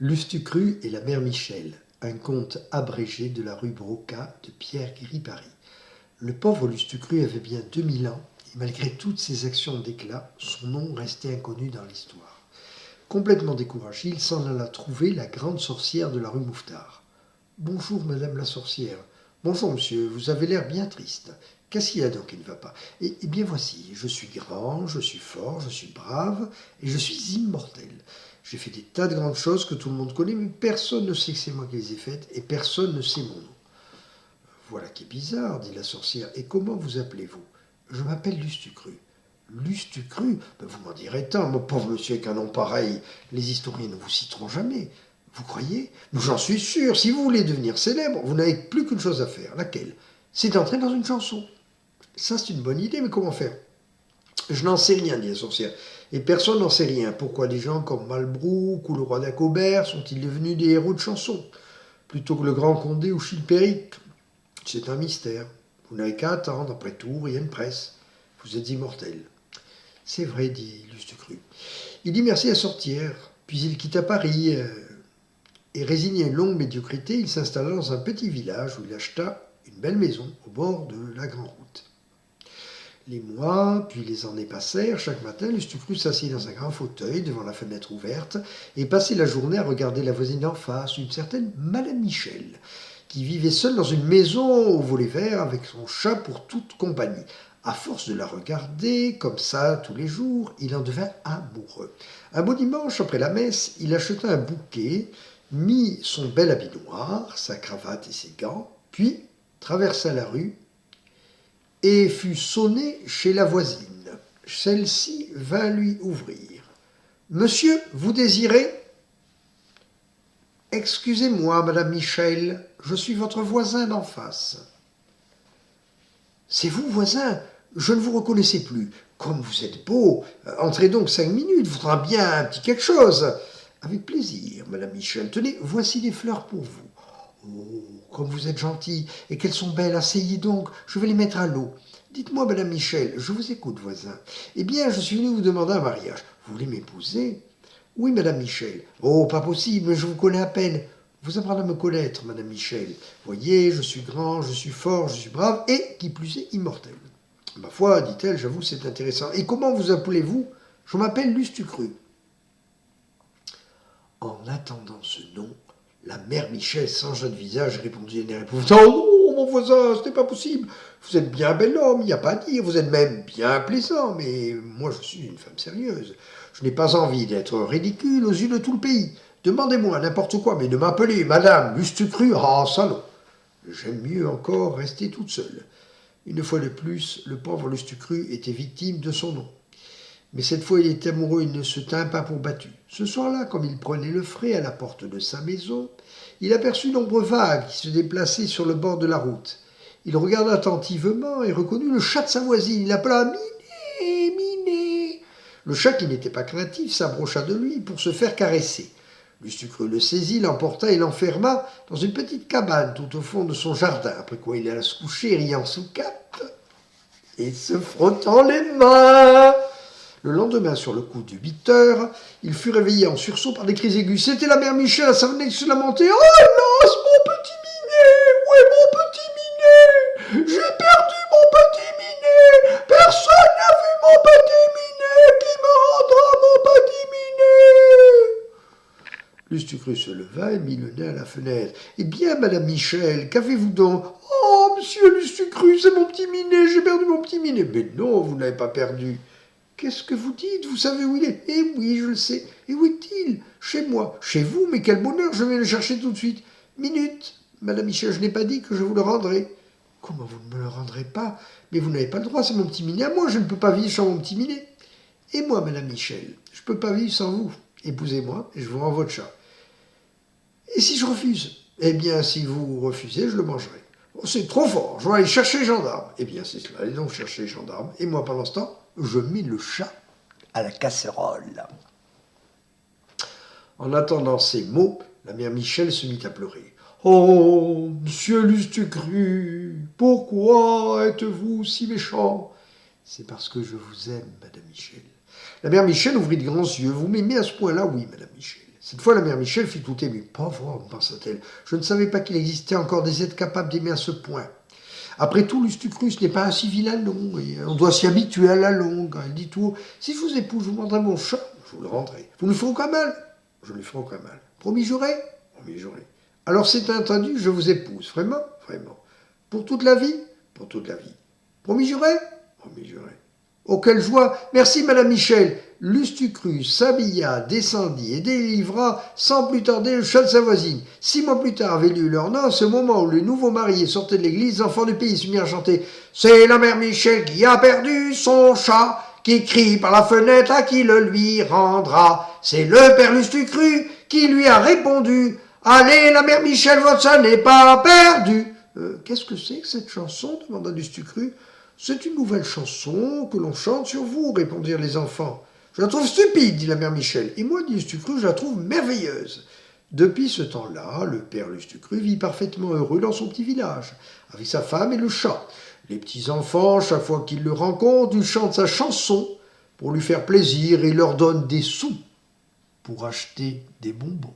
Lustucru et la mère Michel, un conte abrégé de la rue Broca de Pierre Gripari. Le pauvre Lustucru avait bien 2000 ans, et malgré toutes ses actions d'éclat, son nom restait inconnu dans l'histoire. Complètement découragé, il s'en alla trouver la grande sorcière de la rue Mouffetard. Bonjour, madame la sorcière. Bonjour, monsieur, vous avez l'air bien triste. Qu'est-ce qu'il y a donc qui ne va pas? Eh bien voici, je suis grand, je suis fort, je suis brave, et je suis immortel. J'ai fait des tas de grandes choses que tout le monde connaît, mais personne ne sait que c'est moi qui les ai faites, et personne ne sait mon nom. Voilà qui est bizarre, dit la sorcière. Et comment vous appelez-vous? Je m'appelle Lustucru. Lustucru? Vous m'en direz tant, mon pauvre monsieur, avec un nom pareil. Les historiens ne vous citeront jamais. Vous croyez? J'en suis sûr. Si vous voulez devenir célèbre, vous n'avez plus qu'une chose à faire. Laquelle? C'est d'entrer dans une chanson. Ça, c'est une bonne idée, mais comment faire? Je n'en sais rien, dit la sorcière. Et personne n'en sait rien. Pourquoi des gens comme Malbrook ou le roi d'Acobert sont-ils devenus des héros de chansons, plutôt que le grand Condé ou Chilpéric? C'est un mystère. Vous n'avez qu'à attendre. Après tout, rien ne presse. Vous êtes immortel. C'est vrai, dit Lustucru. Il dit merci à la sorcière. Puis il quitta Paris et résigné à une longue médiocrité, il s'installa dans un petit village où il acheta une belle maison au bord de la grande route. Les mois, puis les années passèrent. Chaque matin, Lustucru s'assied dans un grand fauteuil devant la fenêtre ouverte et passait la journée à regarder la voisine d'en face, une certaine Madame Michel, qui vivait seule dans une maison au volet vert avec son chat pour toute compagnie. À force de la regarder, comme ça, tous les jours, il en devint amoureux. Un beau dimanche, après la messe, il acheta un bouquet, mit son bel habit noir, sa cravate et ses gants, puis traversa la rue et fut sonné chez la voisine. Celle-ci vint lui ouvrir. « Monsieur, vous désirez ?»« Excusez-moi, madame Michel, je suis votre voisin d'en face. »« C'est vous, voisin? Je ne vous reconnaissais plus. Comme vous êtes beau, entrez donc 5 minutes, vous faudra bien un petit quelque chose. »« Avec plaisir, madame Michel. Tenez, voici des fleurs pour vous. »« Oh, comme vous êtes gentille, et qu'elles sont belles, asseyez donc, je vais les mettre à l'eau. » Dites-moi, madame Michel, je vous écoute, voisin. Eh bien, je suis venu vous demander un mariage. Vous voulez m'épouser? Oui, madame Michel. Oh, pas possible, je vous connais à peine. Vous apprendrez à me connaître, madame Michel. Voyez, je suis grand, je suis fort, je suis brave, et, qui plus est, immortel. Ma foi, dit-elle, j'avoue, c'est intéressant. Et comment vous appelez-vous? Je m'appelle Lustucru. En attendant ce nom, la mère Michel changea de visage et répondit d'un air épouvantable. Oh non, mon voisin, ce n'est pas possible. Vous êtes bien bel homme, il n'y a pas à dire. Vous êtes même bien plaisant, mais moi je suis une femme sérieuse. Je n'ai pas envie d'être ridicule aux yeux de tout le pays. Demandez-moi n'importe quoi, mais de m'appeler Madame Lustucru, ah, salaud. J'aime mieux encore rester toute seule. Une fois de plus, le pauvre Lustucru était victime de son nom. Mais cette fois, il était amoureux, il ne se tint pas pour battu. Ce soir-là, comme il prenait le frais à la porte de sa maison, il aperçut l'ombre vague qui se déplaçait sur le bord de la route. Il regarda attentivement et reconnut le chat de sa voisine. Il appela « Minet, Minet !» Le chat, qui n'était pas craintif, s'approcha de lui pour se faire caresser. Lustucru le saisit, l'emporta et l'enferma dans une petite cabane tout au fond de son jardin, après quoi il alla se coucher, riant sous cap et se frottant les mains. Le lendemain, sur le coup de 8 heures, il fut réveillé en sursaut par des cris aigus. C'était la mère Michel, sa fenêtre se lamentait. « Oh hélas, mon petit Minet! Où est mon petit Minet? J'ai perdu mon petit Minet! Personne n'a vu mon petit Minet! Qui me rendra mon petit Minet ?» Lustucru se leva et mit le nez à la fenêtre. « Eh bien, madame Michel, qu'avez-vous donc? »« Oh, monsieur Lustucru, c'est mon petit Minet, j'ai perdu mon petit Minet. »« Mais non, vous n'avez pas perdu. » Qu'est-ce que vous dites? Vous savez où il est? Eh oui, je le sais. Et où est-il? Chez moi. Chez vous? Mais quel bonheur, je vais le chercher tout de suite. Minute, madame Michel, je n'ai pas dit que je vous le rendrai. Comment vous ne me le rendrez pas? Mais vous n'avez pas le droit, c'est mon petit Minet à moi, je ne peux pas vivre sans mon petit Minet. Et moi, madame Michel, je ne peux pas vivre sans vous. Épousez-moi et je vous rends votre chat. Et si je refuse? Eh bien, si vous refusez, je le mangerai. Oh, c'est trop fort, je vais aller chercher les gendarmes. Eh bien, c'est cela, allez donc chercher les gendarmes. Et moi, pendant ce temps, je mis le chat à la casserole. En attendant ces mots, la mère Michel se mit à pleurer. « Oh, monsieur Lustucru, pourquoi êtes-vous si méchant? »« C'est parce que je vous aime, madame Michel. » La mère Michel ouvrit de grands yeux. « Vous m'aimez à ce point-là? »« Oui, madame Michel. » Cette fois, la mère Michel fut tout émue. Pauvre homme, pensa-t-elle, je ne savais pas qu'il existait encore des êtres capables d'aimer à ce point. Après tout, Lustucrus n'est pas un si vilain long, et on doit s'y habituer à la longue. Elle dit tout haut, si je vous épouse, vous me rendrez mon chat, je vous le rendrai. Vous ne lui ferez aucun mal, je ne lui ferai aucun mal. Promis juré, promis juré. Alors c'est entendu, je vous épouse, vraiment, vraiment. Pour toute la vie, pour toute la vie. Promis juré, promis juré. Oh, quelle joie! Merci, Madame Michel. Lustucrus s'habilla, descendit et délivra sans plus tarder le chat de sa voisine. 6 mois plus tard avait lieu leur noce. Au moment où les nouveaux mariés sortaient de l'église, les enfants du pays se mirent à chanter « C'est la mère Michel qui a perdu son chat, qui crie par la fenêtre à qui le lui rendra. C'est le père Lustucrus qui lui a répondu « Allez, la mère Michel, votre chat n'est pas perdu !» Qu'est-ce que c'est que cette chanson demanda Lustucrus. C'est une nouvelle chanson que l'on chante sur vous, répondirent les enfants. Je la trouve stupide, dit la mère Michel. Et moi, dit Lustucrus, je la trouve merveilleuse. Depuis ce temps-là, le père Lustucrus vit parfaitement heureux dans son petit village, avec sa femme et le chat. Les petits-enfants, chaque fois qu'ils le rencontrent, lui chantent sa chanson pour lui faire plaisir et leur donnent des sous pour acheter des bonbons.